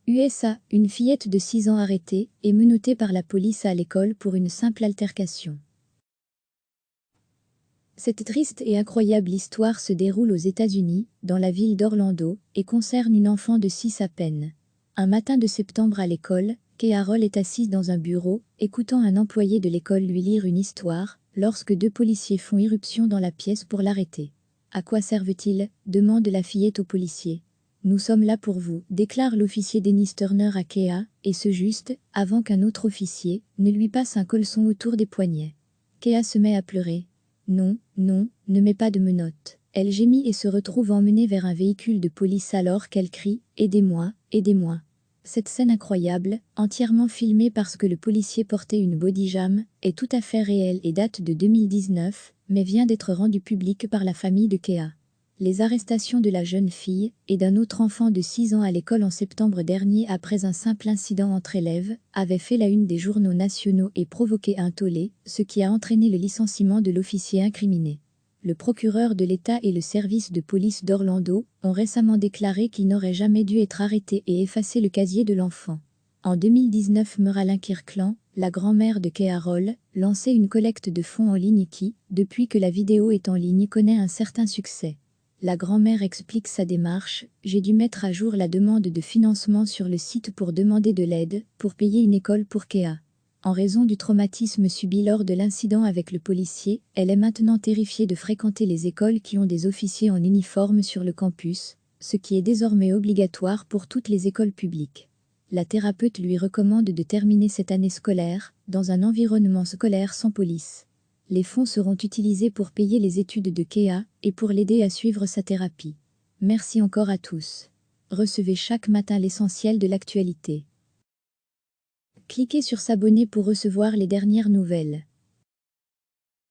USA, une fillette de 6 ans arrêtée et menottée par la police à l'école pour une simple altercation. Cette triste et incroyable histoire se déroule aux États-Unis, dans la ville d'Orlando, et concerne une enfant de 6 à peine. Un matin de septembre à l'école, Kearol est assise dans un bureau, écoutant un employé de l'école lui lire une histoire, lorsque 2 policiers font irruption dans la pièce pour l'arrêter. « À quoi servent-ils » demande la fillette au policier. « Nous sommes là pour vous », déclare l'officier Dennis Turner à Kea, et ce juste, avant qu'un autre officier ne lui passe un colson autour des poignets. Kea se met à pleurer. « Non, non, ne mets pas de menottes ». Elle gémit et se retrouve emmenée vers un véhicule de police alors qu'elle crie « Aidez-moi, aidez-moi ». Cette scène incroyable, entièrement filmée parce que le policier portait une bodyjam, est tout à fait réelle et date de 2019, mais vient d'être rendue publique par la famille de Kea. Les arrestations de la jeune fille et d'un autre enfant de 6 ans à l'école en septembre dernier après un simple incident entre élèves avaient fait la une des journaux nationaux et provoqué un tollé, ce qui a entraîné le licenciement de l'officier incriminé. Le procureur de l'État et le service de police d'Orlando ont récemment déclaré qu'il n'aurait jamais dû être arrêté et effacer le casier de l'enfant. En 2019, Meralyn Kirkland, la grand-mère de Kearol, lançait une collecte de fonds en ligne qui, depuis que la vidéo est en ligne, connaît un certain succès. La grand-mère explique sa démarche « J'ai dû mettre à jour la demande de financement sur le site pour demander de l'aide, pour payer une école pour Kea. En raison du traumatisme subi lors de l'incident avec le policier, elle est maintenant terrifiée de fréquenter les écoles qui ont des officiers en uniforme sur le campus, ce qui est désormais obligatoire pour toutes les écoles publiques. La thérapeute lui recommande de terminer cette année scolaire dans un environnement scolaire sans police. Les fonds seront utilisés pour payer les études de Kea et pour l'aider à suivre sa thérapie. Merci encore à tous. Recevez chaque matin l'essentiel de l'actualité. Cliquez sur s'abonner pour recevoir les dernières nouvelles.